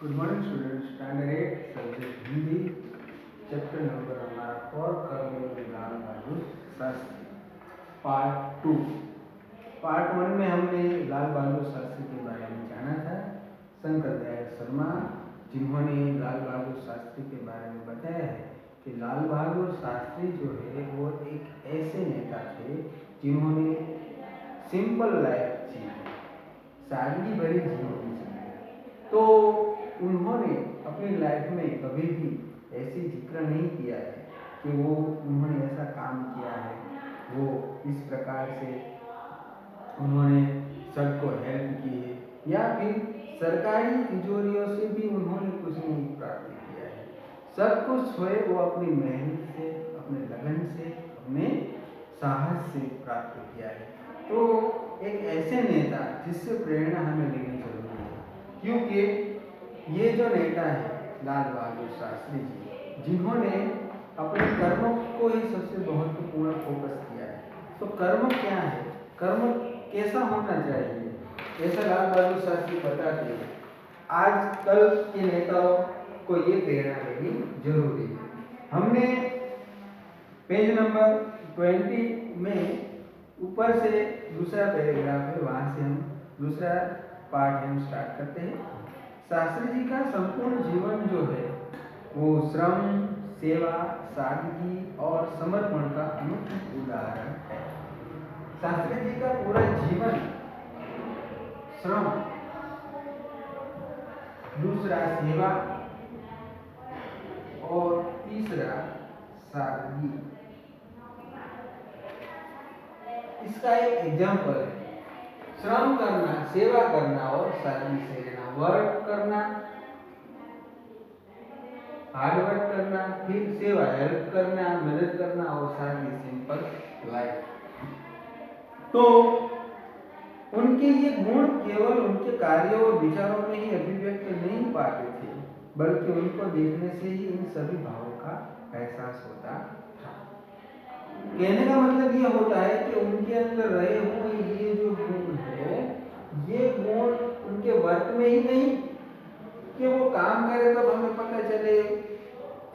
Good morning student. Standard 8 subject Hindi, chapter number हमारा 4 कर्मयोग विज्ञान वायु शास्त्री पार्ट 2। पार्ट 1 में हमने लाल बहादुर शास्त्री के बारे में जाना था। शंकर दयाल शर्मा जिन्होंने लाल बहादुर शास्त्री के बारे में बताया है कि लाल बहादुर शास्त्री जो है वो एक ऐसे नेता थे जिन्होंने सिंपल लाइफ जी, सादगी भरी जीवन जी। तो उन्होंने अपनी लाइफ में कभी भी ऐसी जिक्र नहीं किया है कि वो उन्होंने ऐसा काम किया है, वो इस प्रकार से उन्होंने सबको हेल्प की है या फिर सरकारी तिजोरियों से भी उन्होंने कुछ नहीं प्राप्त किया है। सब कुछ हुए वो अपनी मेहनत से, अपने लगन से, अपने साहस से प्राप्त किया है। तो एक ऐसे नेता जिससे प्रेरणा हमें लेनी जरूरी है, क्योंकि ये जो नेता है लाल बहादुर शास्त्री जी, जिन्होंने अपने कर्मों को ही सबसे महत्वपूर्ण फोकस किया है। तो कर्म क्या है, कर्म कैसा होना चाहिए, ऐसा लाल बहादुर शास्त्री बताते हैं। आज कल के नेताओं को ये प्रेरणा लेनी जरूरी है। हमने पेज नंबर 20 में ऊपर से दूसरा पैराग्राफ है, वहां से हम दूसरा पार्ट हम स्टार्ट करते हैं। शास्त्री जी का संपूर्ण जीवन जो है वो श्रम, सेवा, सादगी और समर्पण का अनूठा उदाहरण है। शास्त्री जी का पूरा जीवन श्रम, दूसरा सेवा और तीसरा सादगी, इसका एक एग्जाम्पल है। श्रम करना, सेवा करना और सादगी से रहना, वर्क करना, हार्ड वर्क करना, फिर सेवा, हेल्प करना, मदद करना और सादगी, सिंपल लाइफ। तो उनके ये गुण केवल उनके कार्यों और विचारों में ही अभिव्यक्त नहीं पाते थे, बल्कि उनको देखने से ही इन सभी भावों का एहसास होता था। कहने का मतलब ये होता है कि उनके अंदर रहे हुए ये जो गुण है, ये गुण उनके वर्क में ही नहीं कि वो काम करे तब हमें पता चले,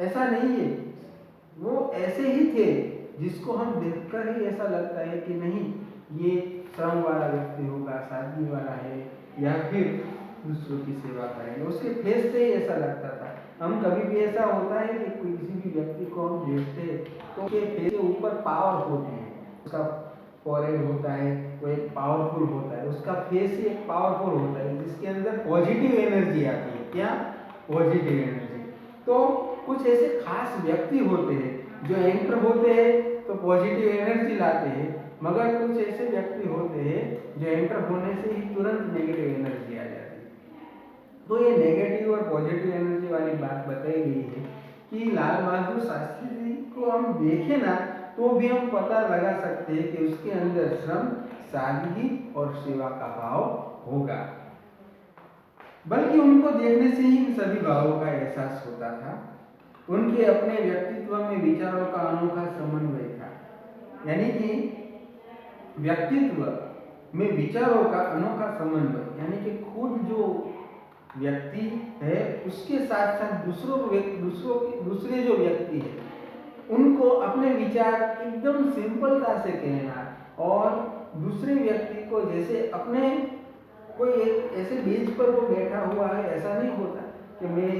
ऐसा नहीं है। वो ऐसे ही थे जिसको हम देखकर ही ऐसा लगता है कि नहीं, ये श्रम वाला व्यक्ति होगा, सादगी वाला है, या फिर दूसरों की सेवा करेंगे। उसके फेस से ही ऐसा लगता था। हम कभी भी ऐसा होता है कि किसी भी व्यक्ति को हम देखते हैं तो उसके फेस के ऊपर पावर होती है, उसका फॉरहेड होता है, वो एक पावरफुल होता है, उसका फेस ही एक पावरफुल होता है जिसके अंदर पॉजिटिव एनर्जी आती है। क्या? Positive energy. तो कुछ ऐसे खास व्यक्ति होते हैं जो एंटर होते हैं तो पॉजिटिव एनर्जी लाते हैं, मगर कुछ ऐसे व्यक्ति होते हैं जो एंटर होने से ही तुरंत नेगेटिव एनर्जी आ जाती है। तो ये नेगेटिव और पॉजिटिव एनर्जी वाली बात बताई गई है कि लाल बहादुर शास्त्री जी को हम देखें ना तो भी हम पता लगा सकते हैं कि उसके अंदर श्रम, सादगी और सेवा का भाव होगा, बल्कि उनको देखने से ही इन सभी भावों का एहसास होता था। उनके अपने व्यक्तित्व में विचारों का अनोखा समन्वय था, यानी कि व्यक्तित्व में विचारों का अनोखा समन्वय, यानी कि खुद जो व्यक्ति है उसके साथ साथ दूसरे जो व्यक्ति है उनको अपने विचार एकदम सिंपलता से कहना, और दूसरे व्यक्ति को जैसे अपने कोई एक ऐसे बीज पर वो बैठा हुआ है, ऐसा नहीं होता कि मैं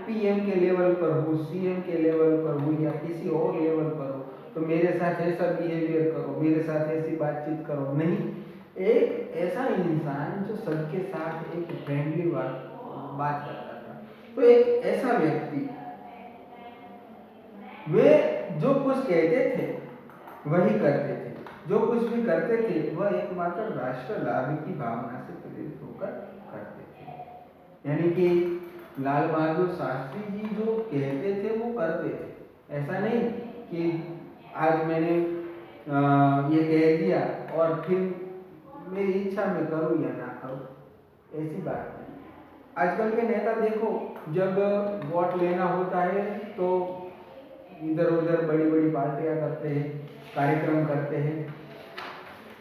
पीएम के लेवल पर हूँ, सीएम के लेवल पर हूँ या किसी और लेवल पर हूँ तो मेरे साथ ऐसा बिहेवियर करो, मेरे साथ ऐसी बातचीत करो। नहीं, एक ऐसा इंसान जो सबके साथ एक फ्रेंडली बात करता था। तो एक ऐसा व्यक्ति, वे जो कुछ कहते थे वही करते थे, जो कुछ भी करते थे वह एकमात्र राष्ट्र लाभ की भावना से प्रेरित होकर करते थे। यानी कि लाल बहादुर शास्त्री जी जो कहते थे वो करते थे। ऐसा नहीं कि आज मैंने ये कह दिया और फिर मेरी इच्छा में करूँ या ना करूँ, ऐसी बात नहीं। आजकल के नेता देखो, जब वोट लेना होता है तो इधर उधर बड़ी बड़ी पार्टियां करते हैं, कार्यक्रम करते हैं,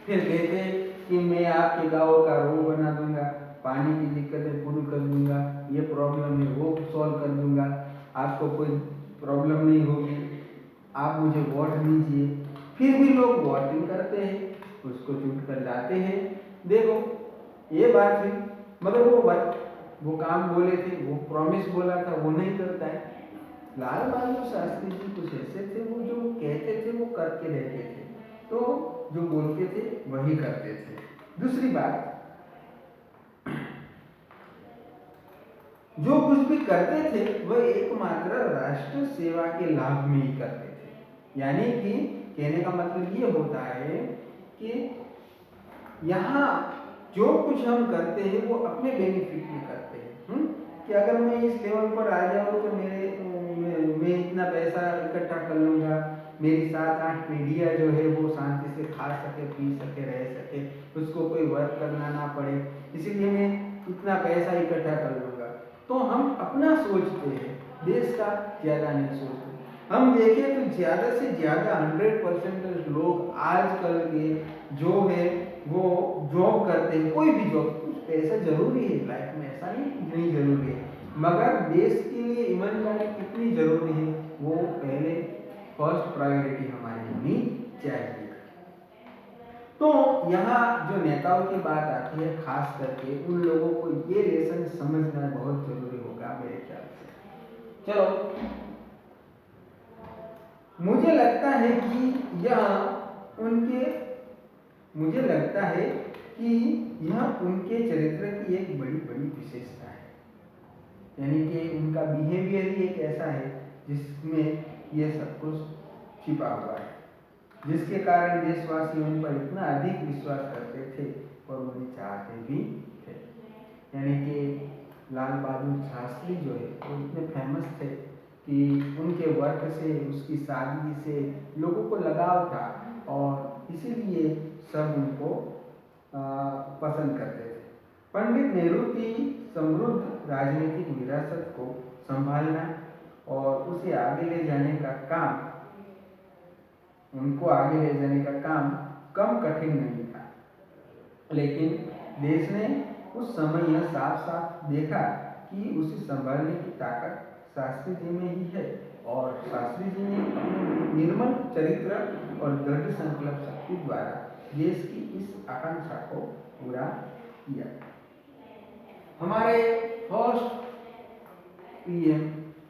फिर कहते हैं कि मैं आपके गांव का रोड बना दूंगा, पानी की दिक्कतें पूरी कर दूंगा, ये प्रॉब्लम है वो सॉल्व कर दूंगा, आपको कोई प्रॉब्लम नहीं होगी, आप मुझे वोट दीजिए। फिर भी लोग वोटिंग करते हैं, उसको चुन कर लाते हैं। देखो ये बात हुई, मगर वो काम बोले थे, वो प्रॉमिस बोला था, वो नहीं करता है। लाल बहादुर शास्त्री जी कुछ ऐसे थे, वो जो कहते थे वो करके रहते थे, तो जो बोलते थे वही करते थे। दूसरी बात, जो कुछ भी करते थे वह एकमात्र राष्ट्र सेवा के लाभ में ही करते थे। यानी कि कहने का मतलब ये होता है कि यहाँ जो कुछ हम करते हैं वो अपने बेनिफिट में करते हैं। कि अगर मैं इस लेवल पर आ जाऊँ तो मैं इतना पैसा इकट्ठा कर लूँगा, मेरी 7-8 पीढ़ियाँ जो है वो शांति से खा सके, पी सके, रह सके, उसको कोई वर्क करना ना पड़े, इसीलिए मैं इतना पैसा इकट्ठा कर लूँगा। तो हम अपना सोचते हैं, देश का ज़्यादा नहीं सोचते। हम देखें तो ज़्यादा से ज़्यादा 100% लोग आजकल के जो है वो जॉब करते हैं, कोई भी जॉब, पैसा जरूरी है लाइफ में, ऐसा नहीं जरूरी है, मगर देश के लिए ईमानदारी कितनी जरूरी है वो पहले फर्स्ट प्रायोरिटी हमारी होनी चाहिए। तो यहाँ जो नेताओं की बात आती है, खास करके उन लोगों को ये लेसन समझना बहुत जरूरी होगा मेरे ख्याल से। चलो, मुझे लगता है कि यह उनके चरित्र की एक बड़ी विशेषता है। यानी कि उनका बिहेवियर ही एक ऐसा है जिसमें ये सब कुछ छिपा हुआ है, जिसके कारण देशवासी उन पर इतना अधिक विश्वास करते थे और उन्हें चाहते भी थे। यानी कि लाल बहादुर शास्त्री जो है वो इतने फेमस थे कि उनके वर्क से, उसकी सादगी से लोगों को लगाव था और इसीलिए सब उनको पसंद करते थे। पंडित नेहरू की समृद्ध राजनीतिक विरासत को संभालना और उसे आगे ले जाने का काम, कम कठिन नहीं था, लेकिन देश ने उस समय यह साफ साफ देखा कि उसे संभालने की ताकत शास्त्री जी में ही है, और शास्त्री जी ने अपने निर्मल चरित्र और दृढ़ संकल्प शक्ति द्वारा देश की इस आकांक्षा को पूरा किया। हमारे फर्स्ट पीएम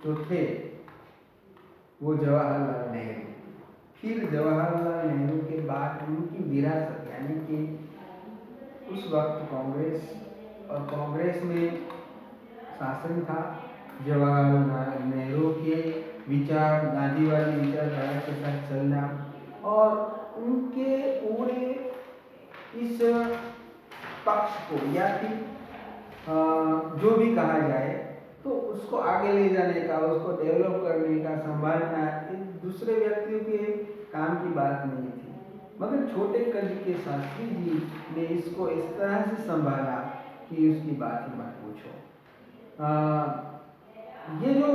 जो थे वो जवाहरलाल नेहरू। फिर जवाहरलाल नेहरू के बाद उनकी विरासत, यानी कि उस वक्त कांग्रेस में शासन था। जवाहरलाल नेहरू के विचार, गांधीवादी विचारधारा के साथ चलना और उनके पूरे इस पक्ष को, या फिर जो भी कहा जाए, तो उसको आगे ले जाने का, उसको डेवलप करने का, संभालना एक दूसरे व्यक्तियों के काम की बात नहीं थी, मगर छोटे कद के शास्त्री जी ने इसको इस तरह से संभाला कि उसकी बात ही मत पूछो। ये जो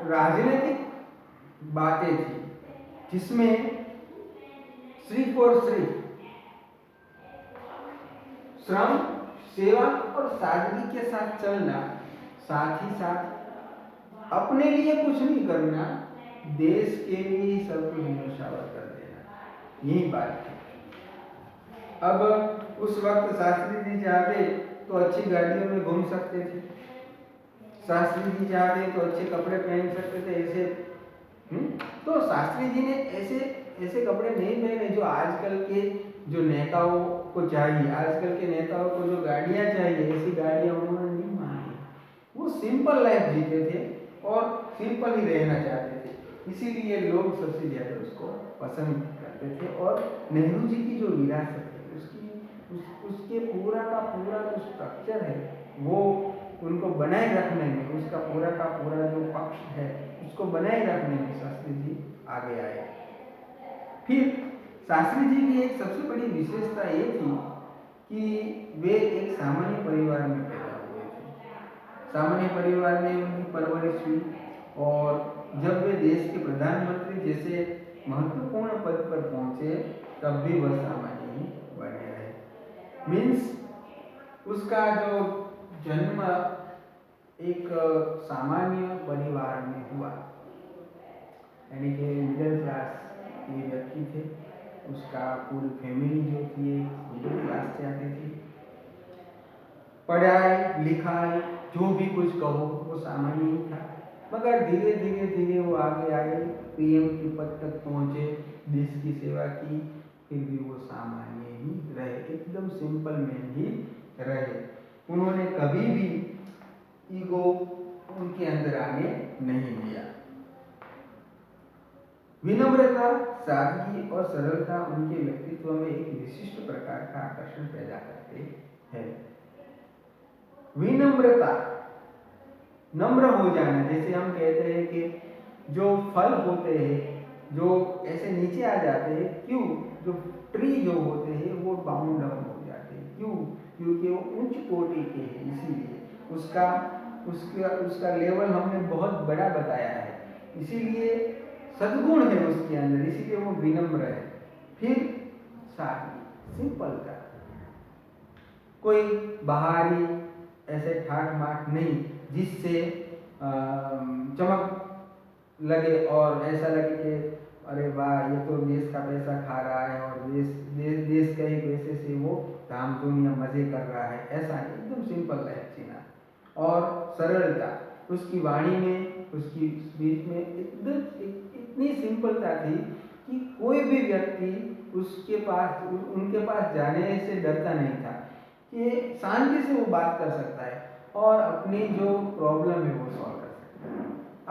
राजनीतिक बातें थी जिसमें सिर्फ और सिर्फ श्रम, सेवा और सादगी के साथ चलना, साथ ही साथ अपने लिए कुछ नहीं करना, देश के लिए सब कुछ न्यौछावर कर देना, यही बात थी। अब उस वक्त शास्त्री जी चाहते तो अच्छी गाड़ियों में घूम सकते थे, शास्त्री जी चाहते तो अच्छे कपड़े पहन सकते थे, ऐसे तो शास्त्री जी ने ऐसे कपड़े नहीं पहने जो आजकल के जो नेताओं को चाहिए। आजकल के नेताओं को जो गाड़ियां चाहिए, ऐसी गाड़ियां उन्होंने नहीं मांगी। वो सिंपल लाइफ जीते थे और सिंपल ही रहना चाहते थे, इसीलिए लोग सबसे ज्यादा उसको पसंद करते थे। और नेहरू जी की जो विरासत है, उसके पूरा का पूरा जो स्ट्रक्चर है वो उनको बनाए रखने में, उसका पूरा का पूरा जो पक्ष है उसको बनाए रखने में शास्त्री जी आगे आए। फिर शास्त्री जी की एक सबसे बड़ी विशेषता ये थी कि वे एक सामान्य परिवार में पैदा हुए थे। सामान्य परिवार में उनकी परवरिश हुई और जब वे देश के प्रधानमंत्री जैसे महत्वपूर्ण पद पर पहुंचे तब भी वह सामान्य ही बने रहे। मीन्स उसका जो जन्म एक सामान्य परिवार में हुआ, यानी कि मिडिल क्लास के व्यक्ति थे। उसका पूरी फैमिली जो थी मिडिल क्लास से आती थी। पढ़ाई लिखाई जो भी कुछ कहो वो सामान्य ही था, मगर धीरे धीरे धीरे वो आगे आए, पीएम के पद तक पहुंचे, देश की सेवा की, फिर भी वो सामान्य ही रहे, एकदम सिंपल मैन ही रहे। उन्होंने कभी भी ईगो उनके अंदर आने नहीं दिया। विनम्रता, सादगी और सरलता उनके व्यक्तित्व में एक विशिष्ट प्रकार का आकर्षण पैदा करते हैं। विनम्रता, नम्र हो जाना, जैसे हम कहते हैं कि जो फल होते हैं जो ऐसे नीचे आ जाते हैं, क्यों? जो ट्री जो होते हैं वो बाउंड डाउन हो जाते हैं, क्यों? क्योंकि वो उच्च कोटि के हैं, इसीलिए उसका उसका उसका लेवल हमने बहुत बड़ा बताया है, इसीलिए सद्गुण है उसके अंदर, इसीलिए वो विनम्र है। फिर सादगी, सिंपल का, कोई बाहरी ऐसे ठाट माट नहीं जिससे चमक लगे और ऐसा लगे कि अरे वाह ये तो देश का पैसा खा रहा है और देश के ही पैसे से वो धामधूम या मजे कर रहा है, ऐसा नहीं, एकदम सिंपल लाइफ जीना। और सरलता, उसकी वाणी में, उसकी स्पीच में एकदम इतनी सिंपलता थी कि कोई भी व्यक्ति उनके पास जाने से डरता नहीं था, कि शांति से वो बात कर सकता है और अपनी जो प्रॉब्लम है वो सॉल्व कर सकता है।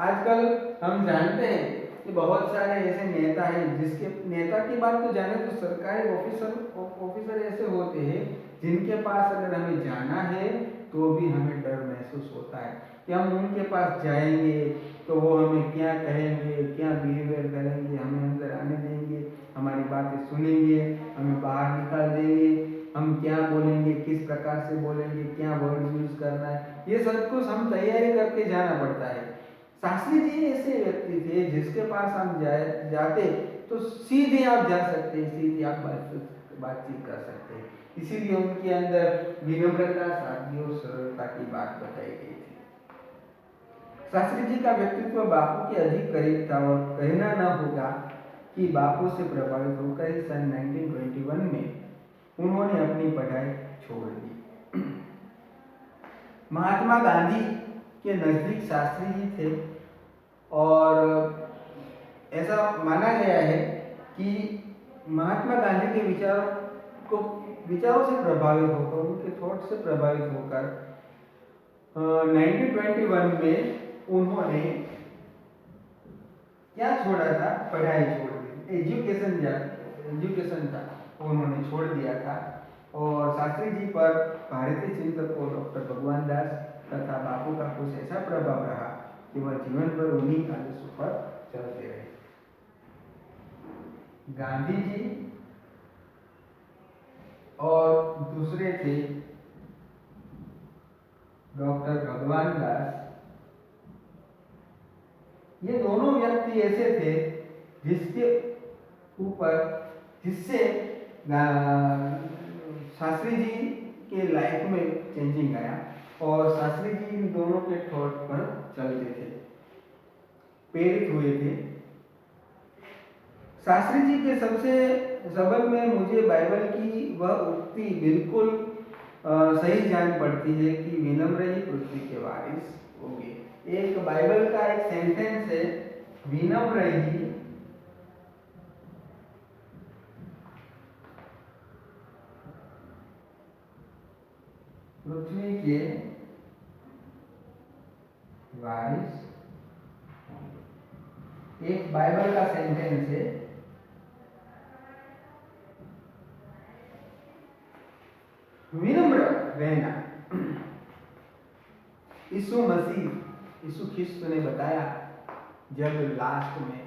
आजकल हम जानते हैं कि बहुत सारे ऐसे नेता हैं, जिसके नेता की बात तो जाने तो सरकारी ऑफिसर ऐसे होते हैं जिनके पास अगर हमें जाना है तो भी हमें डर महसूस होता है कि हम उनके पास जाएंगे तो वो हमें क्या कहेंगे, क्या बिहेवियर करेंगे, हमें अंदर आने देंगे, हमारी बातें सुनेंगे, हमें बाहर निकाल देंगे, हम क्या बोलेंगे, किस प्रकार से बोलेंगे, क्या वर्ड यूज करना है, ये सब कुछ हम तैयारी करके जाना पड़ता है। शास्त्री जी ऐसे व्यक्ति थे जिसके पास हम जाते तो सीधे आप जा सकते हैं, सीधे आप बातचीत कर सकते हैं, इसीलिए उनके अंदर विनम्रता, सादगी और सरलता की बात बताई गई थी। शास्त्री जी का व्यक्तित्व बापू के अधिक करीब था और कहना न होगा कि बापू से प्रभावित होकर ही सन 1921 में उन्होंने अपनी पढ़ाई छोड़ दी। महात्मा गांधी के नजदीक शास्त्री जी थे और ऐसा माना गया है कि महात्मा गांधी के विचारों से प्रभावित होकर, उनके थॉट से प्रभावित होकर 1921 में उन्होंने क्या छोड़ा था? पढ़ाई छोड़ दी, एजुकेशन था उन्होंने छोड़ दिया था। और शास्त्री जी पर भारतीय चिंतकों डॉक्टर भगवान दास तथा बापू का कुछ ऐसा प्रभाव रहा कि वह जीवन भर उन्हीं आदर्शों पर चलते रहे। गांधी जी और दूसरे थे डॉक्टर भगवान दास, ये दोनों व्यक्ति ऐसे थे जिससे शास्त्री जी के लाइफ में चेंजिंग आया और शास्त्री जी इन दोनों के थॉट पर चलते थे, प्रेरित हुए थे। शास्त्री जी के सबसे सबल में मुझे बाइबल की वह उक्ति बिल्कुल सही जान पड़ती है कि विनम्र ही पृथ्वी के वारिस होंगे। एक बाइबल का एक सेंटेंस है, विनम्र ही पृथ्वी के वारिस, एक बाइबल का सेंटेंस है। विनम्र रहना, यीशु ख्रिस्त ने बताया जब लास्ट में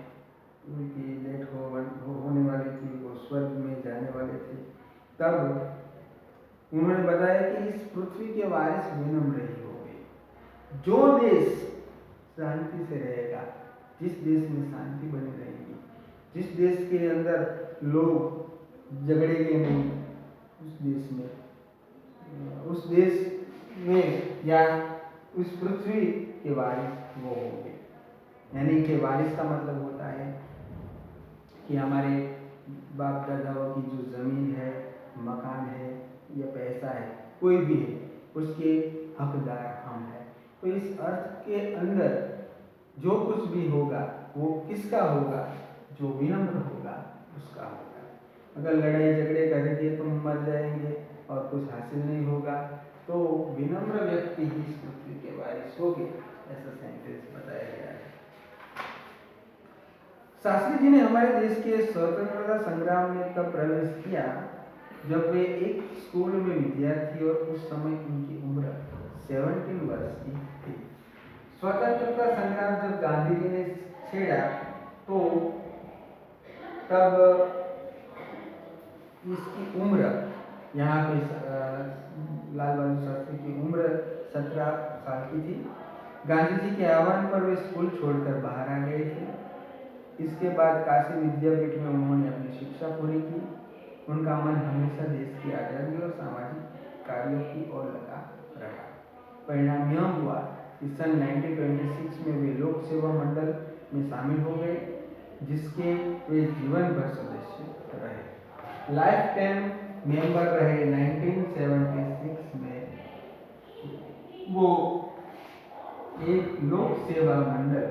उनकी डेथ होने वाली थी, वो स्वर्ग में जाने वाले थे, तब उन्होंने बताया कि इस पृथ्वी के वारिस विनम्र ही होंगे। जो देश शांति से रहेगा, जिस देश में शांति बनी रहेगी, जिस देश के अंदर लोग झगड़ेंगे नहीं, उस उस देश में या उस पृथ्वी के वारिस वो होंगे। यानी कि वारिस का मतलब होता है कि हमारे बाप दादाओं की जो ज़मीन है, मकान है या पैसा है, कोई भी है, उसके हकदार हम हैं। तो इस अर्थ के अंदर जो कुछ भी होगा वो किसका होगा? जो विनम्र होगा उसका होगा। अगर लड़ाई झगड़े करेंगे तो मर जाएंगे और कुछ हासिल नहीं होगा, तो विनम्र व्यक्ति ही इस पृथ्वी के वारिस होंगे, ऐसा सेंटेंस बताया गया है। शास्त्री जी ने हमारे देश के स्वतंत्रता संग्राम में तब प्रवेश किया जब वे एक स्कूल में विद्यार्थी और उस समय उनकी उम्र 17 वर्ष की थी। स्वतंत्रता संग्राम जब गांधी जी ने छेड़ा तो तब इसकी उम्र, यहाँ पे लाल बहादुर शास्त्री की उम्र 17 साल की थी। गांधी जी के आह्वान पर वे स्कूल छोड़कर बाहर आ गए थे। इसके बाद काशी विद्यापीठ में उन्होंने अपनी शिक्षा पूरी की। उनका मन हमेशा देश की आज़ादी और सामाजिक कार्यों की ओर लगा रहा। परिणाम यह हुआ कि सन 1926 में वे लोक सेवा मंडल में शामिल हो गए, जिसके वे जीवन भर सदस्य रहे। लाइफ टाइम मेंबर रहे। 1976 में वो एक लोक सेवा मंडल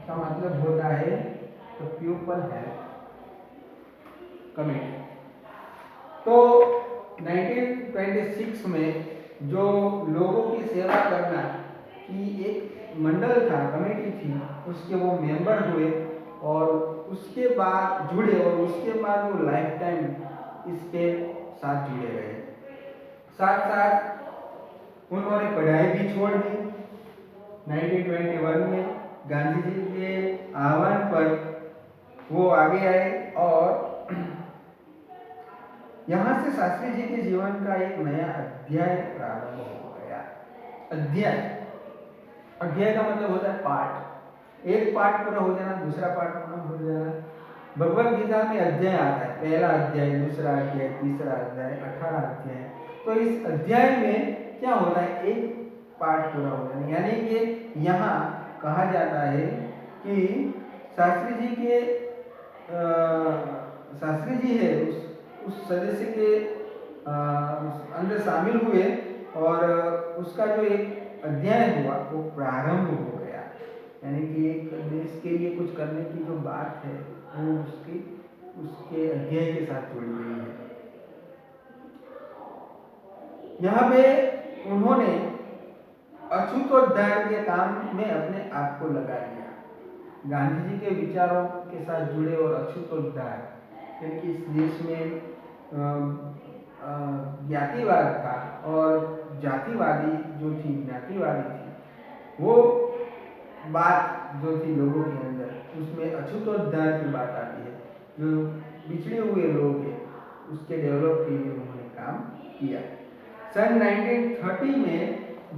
का मतलब होता है तो पीपल हेल्थ कमेटी। तो 1926 में जो लोगों की सेवा करना की एक मंडल था, कमेटी थी, उसके वो मेंबर हुए और उसके बाद जुड़े और उसके बाद वो लाइफ टाइम इसके साथ जुड़े रहे। साथ साथ उन्होंने पढ़ाई भी छोड़ दी। 1921 में गांधी जी के आह्वान पर वो आगे आए और यहाँ से शास्त्री जी के जीवन का एक नया अध्याय प्रारंभ हो गया। अध्याय का मतलब होता है पाठ। एक पाठ पूरा हो जाना, दूसरा पाठ पूरा हो जाना। भगवत गीता में अध्याय आता है, पहला अध्याय, दूसरा अध्याय, तीसरा अध्याय, 18 अध्याय। तो इस अध्याय में क्या होता है? एक पाठ पूरा हो जाना। यानी कि यहाँ कहा जाता है कि शास्त्री जी है उस सदस्य के अंदर शामिल हुए और उसका जो एक अध्याय हुआ वो प्रारंभ हो गया। यानी कि एक देश के लिए कुछ करने की जो बात है वो उसके अध्याय के साथ जुड़ी हुई है। यहाँ पे उन्होंने अछूतोद्धार के काम में अपने आप को लगा दिया। गांधी जी के विचारों के साथ जुड़े और अछूतोद्धार, क्योंकि इस देश में ज्ञातिवाद था और जातिवादी जो थी, ज्ञातिवादी थी, वो बात जो थी लोगों के अंदर, उसमें अछूतोद्धार की बात आती है। जो बिछड़े हुए लोग हैं उसके डेवलप के लिए उन्होंने काम किया। सन 1930 में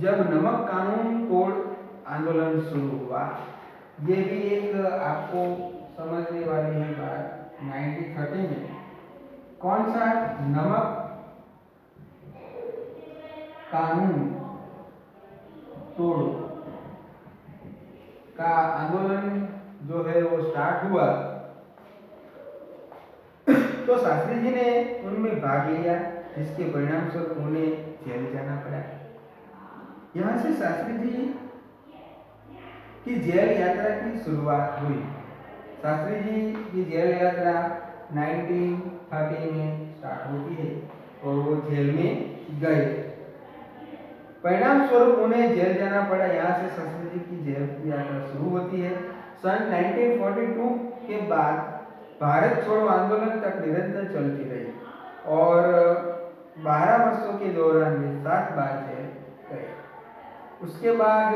जब नमक कानून तोड़ आंदोलन शुरू हुआ, ये भी एक आपको समझने वाली है बात। 1930 में कौन सा नमक कानून तोड़ का आंदोलन जो है वो स्टार्ट हुआ, तो शास्त्री जी ने उनमें भाग लिया, जिसके परिणाम स्वरूप उन्हें जेल जाना पड़ा। यहाँ से शास्त्री जी की जेल यात्रा की शुरुआत हुई। शास्त्री जी की जेल यात्रा 1930 में स्टार्ट होती है और वो जेल में गए। परिणाम स्वरूप उन्हें जेल जाना पड़ा। यहाँ से शास्त्री जी की जेल की यात्रा शुरू होती है। सन 1942 के बाद भारत छोड़ो आंदोलन तक निरंतर चलती रही और 12 वर्षों के दौरान वे 7 बार जेल गए। उसके बाद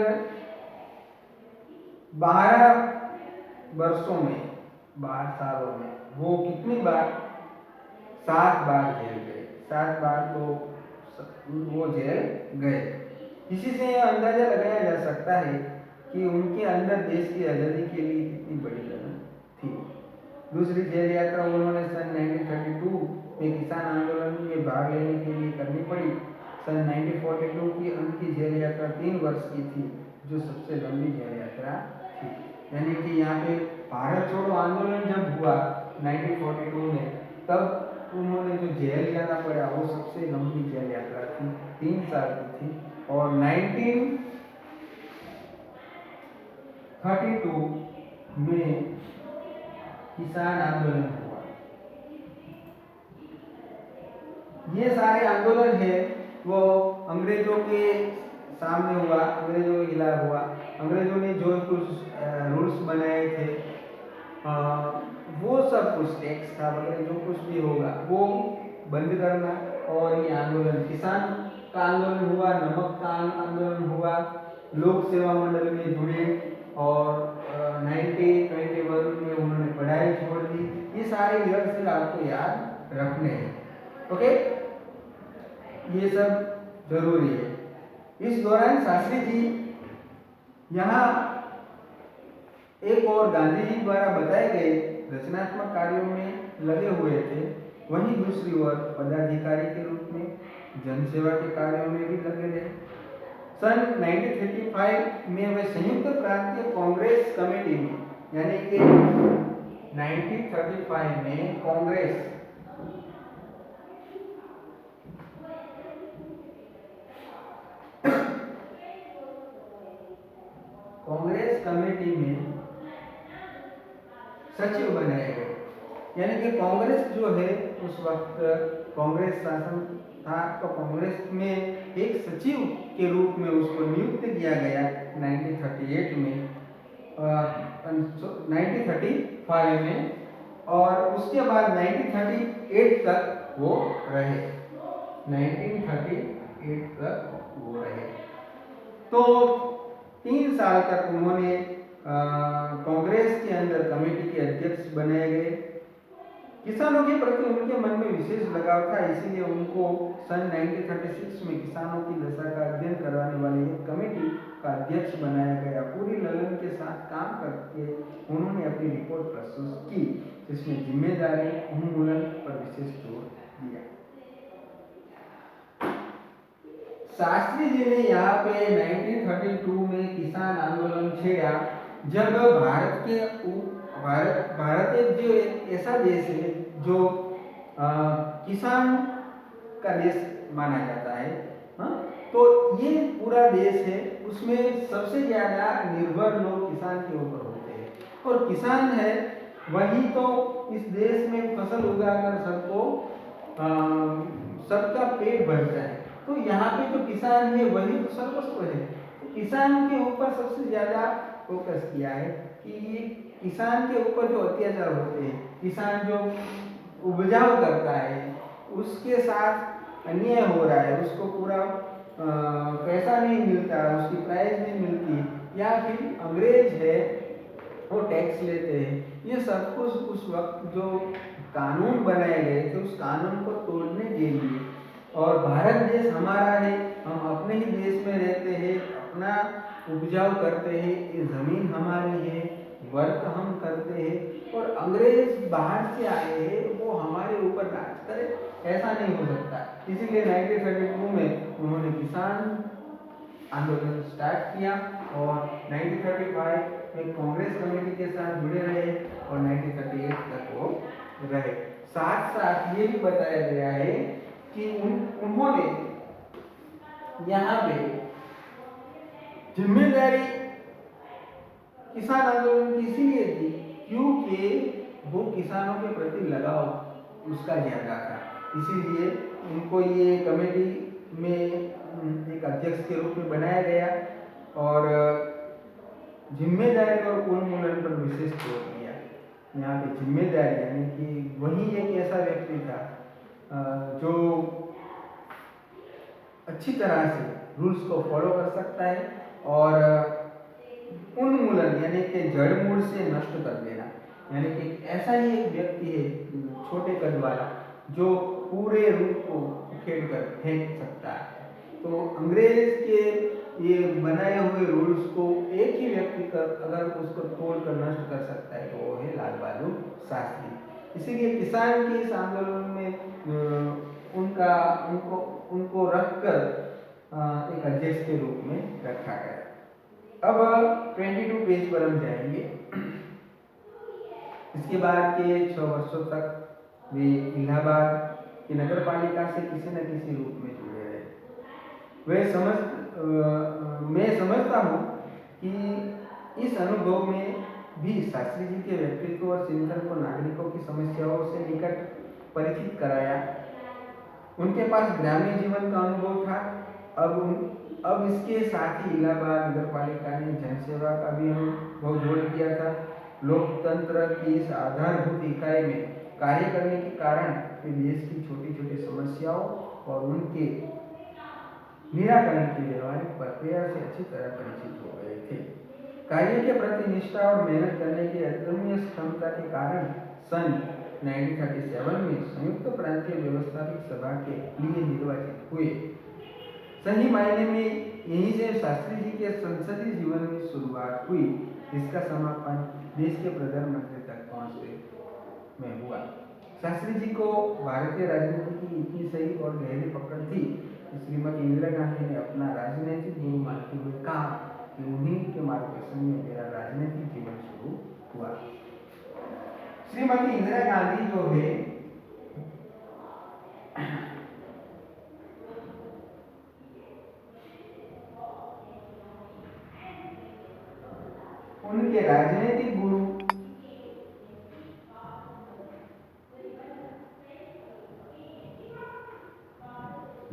12 वर्षों में, 12 सालों में वो कितनी बार? 7 बार जेल गए। 7 बार तो वो जेल गए। इसी से यह अंदाजा लगाया जा सकता है कि उनके अंदर देश की आज़ादी के लिए कितनी बड़ी लगन थी। दूसरी जेल यात्रा उन्होंने सन 1932 ये किसान आंदोलन में भाग लेने के लिए करनी पड़ी। सन 1942 की उनकी जेल यात्रा 3 वर्ष की थी, जो सबसे लंबी जेल यात्रा थी। यानी कि यहाँ पे भारत छोड़ो आंदोलन जब हुआ 1942 में, तब उन्होंने जो जेल जाना पड़ा वो सबसे लंबी जेल यात्रा थी, 3 साल की थी। और 1932 में किसान आंदोलन हुआ। ये सारे आंदोलन है वो अंग्रेजों के सामने हुआ, अंग्रेजों के खिलाफ हुआ। अंग्रेजों ने जो कुछ रूल्स बनाए थे, वो सब कुछ टैक्स था वगैरह जो कुछ भी होगा वो बंद करना। और ये आंदोलन किसान का आंदोलन हुआ, नमक का आंदोलन हुआ, लोक सेवा मंडल में जुड़े और 1921 में उन्होंने पढ़ाई छोड़ दी। ये सारे ईयर्स आपको याद रखने हैं, ओके, ये सब जरूरी है। इस दौरान शास्त्री जी यहाँ एक और गांधी जी द्वारा बताए गए रचनात्मक कार्यों में लगे हुए थे, वहीं दूसरी ओर पदाधिकारी के रूप में जनसेवा के कार्यों में भी लगे रहे। सन 1935 में वे संयुक्त प्रांतीय कांग्रेस कमेटी में, यानी कि 1935 में कांग्रेस कमेटी में सचिव बनाए गए। यानी कि कांग्रेस जो है उस वक्त कांग्रेस शासन था, तो कांग्रेस में एक सचिव के रूप में उसको नियुक्त किया गया 1938 में 1935 में, और उसके बाद 1938 तक वो रहे, 1938 तक वो रहे। तो 3 साल तक उन्होंने कांग्रेस के अंदर कमेटी के अध्यक्ष बनाए गए। किसानों के प्रति उनके मन में विशेष लगाव था, इसीलिए उनको सन 1936 में किसानों की दशा का अध्ययन करवाने वाली एक कमेटी का अध्यक्ष बनाया गया। पूरी लगन के साथ काम करके उन्होंने अपनी रिपोर्ट प्रस्तुत की, जिसमें जिम्मेदारी उन्मूलन पर विशेष जोर दिया। शास्त्री जी ने यहाँ पे 1932 में किसान आंदोलन छेड़ा, जब भारत एक जो ऐसा देश है जो किसान का देश माना जाता है, हाँ? तो ये पूरा देश है, उसमें सबसे ज्यादा निर्भर लोग किसान के ऊपर होते हैं, और किसान है वही तो इस देश में फसल उगाकर सबका पेट भरता है। तो यहाँ पे जो किसान है वही तो सर्वस्व है। तो किसान के ऊपर सबसे ज्यादा फोकस किया है कि किसान के ऊपर जो अत्याचार होते हैं, किसान जो उपजाऊ करता है उसके साथ अन्याय हो रहा है, उसको पूरा पैसा नहीं मिलता, उसकी प्राइस नहीं मिलती, या फिर अंग्रेज है वो टैक्स लेते हैं। ये सब कुछ उस वक्त जो कानून बनाए गए थे उस कानून को तोड़ने के लिए, और भारत देश हमारा है, हम अपने ही देश में रहते हैं, अपना उपजाऊ करते हैं, ये जमीन हमारी है, वर्क हम करते हैं, और अंग्रेज बाहर से आए हैं वो हमारे ऊपर राज करे, ऐसा नहीं हो सकता। इसीलिए 1932 में उन्होंने किसान आंदोलन स्टार्ट किया, और 1935 में कांग्रेस कमेटी के साथ जुड़े रहे, और 1938 तक वो रहे। साथ साथ ये भी बताया गया है कि उन्होंने यहाँ पे जिम्मेदारी किसान आंदोलन की इसीलिए दी क्योंकि वो किसानों के प्रति लगाव उसका ज्यादा था, इसीलिए उनको ये कमेटी में एक अध्यक्ष के रूप में बनाया गया, और जिम्मेदारी और उन्मूलन पर विशेष जोर दिया। यहाँ पे जिम्मेदारी यानी कि वही एक ऐसा व्यक्ति था जो अच्छी तरह से रूल्स को फॉलो कर सकता है, और उन्मूलन यानी कि जड़ मूल से नष्ट कर देना, यानी कि ऐसा ही एक व्यक्ति है छोटे कद वाला जो पूरे रूप को उखेड़ कर फेंक सकता है। तो अंग्रेज के ये बनाए हुए रूल्स को एक ही व्यक्ति अगर उसको तोड़ कर नष्ट कर सकता है तो वो है लाल बहादुर शास्त्री। इसीलिए किसान के इस आंदोलन में उनका उनको उनको रखकर एक अध्यक्ष के रूप में रखा गया। अब 22 पेज पर हम जाएंगे। इसके बाद के 6 वर्षों तक वे इलाहाबाद की नगर पालिका से किसी न किसी रूप में जुड़े रहे। मैं समझता हूँ कि इस अनुभव में भी शास्त्री जी के व्यक्तित्व और चिंतन को नागरिकों की समस्याओं से निकट परिचित कराया। उनके पास ग्रामीण जीवन का अनुभव था। अब इसके साथ ही इलाहाबाद नगर पालिका ने जनसेवा का भी अनुभव जोड़ दिया था। लोकतंत्र की इस आधारभूत इकाई में कार्य करने के कारण वे देश की छोटी छोटी समस्याओं और उनके निराकरण की व्यवहारिक प्रक्रिया से अच्छी तरह परिचित हो गए थे। कार्य के प्रति निष्ठा और मेहनत करने की अदम्य क्षमता के कारण सन 1937 में संयुक्त प्रांतीय व्यवस्थापिक सभा के लिए निर्वाचित हुए। सही मायने में यहीं से शास्त्री जी के संसदीय जीवन में शुरुआत हुई, जिसका समापन देश के प्रधानमंत्री तक पहुंचने में हुआ। शास्त्री जी को भारतीय राजनीति की इतनी सही और गहरी पकड़ थी कि श्रीमती इंदिरा गांधी ने अपना राजनीतिक गुरु मानते हुए कहा कि उन्हीं के मार्गदर्शन में मेरा राजनीतिक जीवन शुरू हुआ। श्रीमती इंदिरा गांधी जो है उनके राजनीतिक गुरु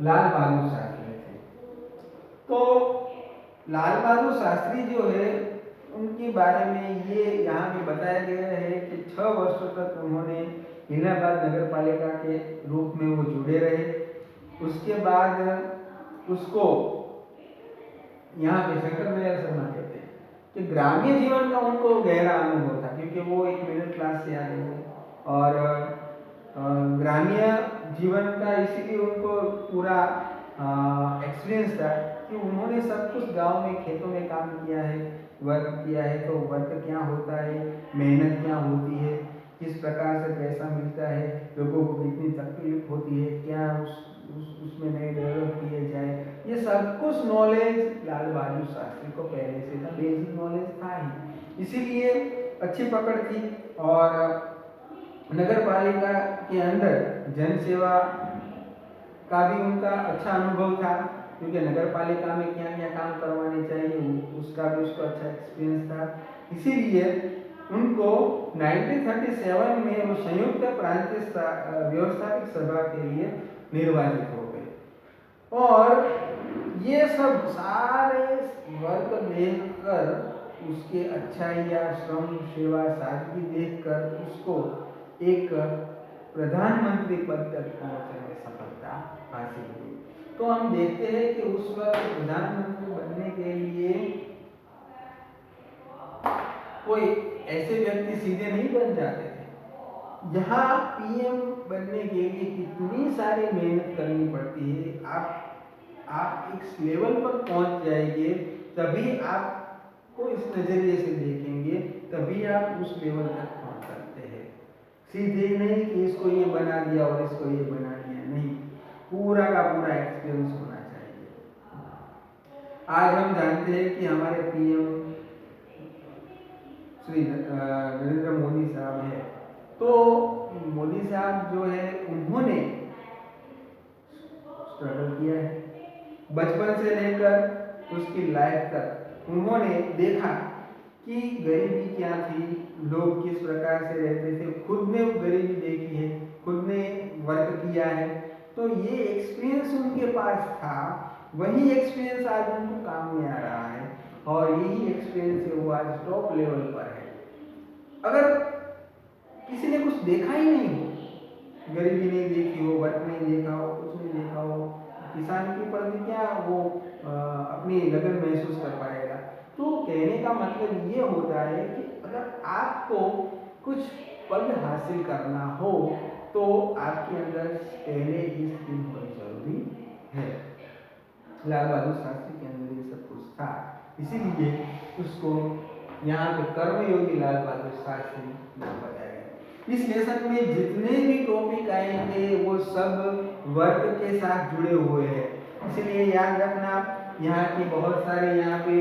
लाल बहादुर शास्त्री थे। तो लाल बहादुर शास्त्री जो है उनके बारे में ये यहाँ पे बताया गया है कि 6 वर्षों तक उन्होंने इलाहाबाद नगर पालिका के रूप में वो जुड़े रहे। उसके बाद उसको यहाँ पे शंकर दयाल शर्मा कहते हैं कि ग्रामीण जीवन का उनको गहरा अनुभव था, क्योंकि वो एक मिडिल क्लास से आए थे और ग्रामीण जीवन का इसीलिए उनको पूरा एक्सपीरियंस था कि उन्होंने सब कुछ गांव में खेतों में काम किया है, वर्क किया है। तो वर्क क्या होता है, मेहनत क्या होती है, किस प्रकार से पैसा मिलता है, लोगों को कितनी तकलीफ होती है, क्या उसमें नए डेवलप किए जाए, ये सब कुछ नॉलेज लाल बहादुर शास्त्री को पहले से था, बेसिक नॉलेज था ही, इसीलिए अच्छी पकड़ थी। और नगर पालिका के अंदर जनसेवा का भी उनका अच्छा अनुभव था, क्योंकि नगर पालिका में क्या क्या काम करवाने चाहिए उसका भी उसको अच्छा एक्सपीरियंस था। इसीलिए उनको 1937 में वो संयुक्त प्रांतीय व्यवस्थापिक सभा के लिए निर्वाचित हो गए। और ये सब सारे वर्ग देखकर, उसके अच्छाइयाँ, श्रम, सेवा, सादगी देखकर उसको एक प्रधानमंत्री पद तक पहुंचने में सफलता हासिल हुई। तो हम देखते हैं कि उस वक्त प्रधानमंत्री बनने के लिए कोई ऐसे व्यक्ति सीधे नहीं बन जाते थे। यहाँ पीएम बनने के लिए कितनी सारी मेहनत करनी पड़ती है। आप इस लेवल पर पहुंच जाएंगे, तभी आपको इस नजरिए से देखेंगे, तभी आप उस लेवल तक पहुंच सकते हैं। सीधे नहीं कि इसको ये बना दिया और इसको ये बना दिया, नहीं, पूरा का पूरा एक्सपीरियंस होना चाहिए। आज हम जानते हैं कि हमारे पीएम श्री नरेंद्र मोदी साहब है। तो मोदी साहब जो है उन्होंने स्ट्रगल किया है, बचपन से लेकर उसकी लाइफ तक उन्होंने देखा कि गरीबी क्या थी, लोग किस प्रकार से रहते थे, खुद ने गरीबी देखी है, खुद ने वर्क किया है। तो ये एक्सपीरियंस उनके पास था, वही एक्सपीरियंस आज उनको काम में आ रहा है और यही एक्सपीरियंस है वो आज टॉप लेवल पर है। अगर किसी ने कुछ देखा ही नहीं हो, गरीबी नहीं देखी हो, वर्क नहीं देखा हो, कुछ नहीं देखा हो, किसान के प्रति क्या वो अपनी लगन महसूस कर पाएगा। तो कहने का मतलब ये होता है कि अगर आपको कुछ पद हासिल करना हो तो आपके अंदर पहले ही स्किल होनी जरूरी है। लाल बहादुर शास्त्री के अंदर ये सब कुछ था, इसीलिए उसको यहाँ पे कर्मयोगी लाल बहादुर शास्त्री नाम बताया गया। इस लेसन में जितने भी टॉपिक आएंगे वो सब वर्क के साथ जुड़े हुए हैं, इसलिए याद रखना। यहाँ की बहुत सारे यहाँ पे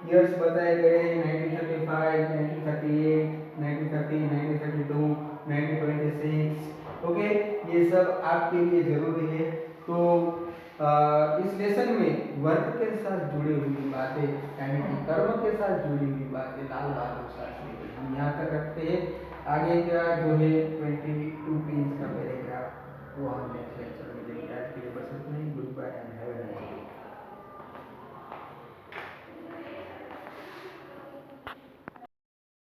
ईयर्स बताए गए हैं, 1935, 1938, 1930, 1932, 1926। ओके, ये सब आपके लिए जरूरी है। तो इस लेसन में वर्क के साथ जुड़ी हुई बातें यानी कि कर्म के साथ जुड़ी हुई बातें लाल बहादुर शास्त्री हम यहाँ तक रखते हैं। आगे का जो है 22 पेज का मेरे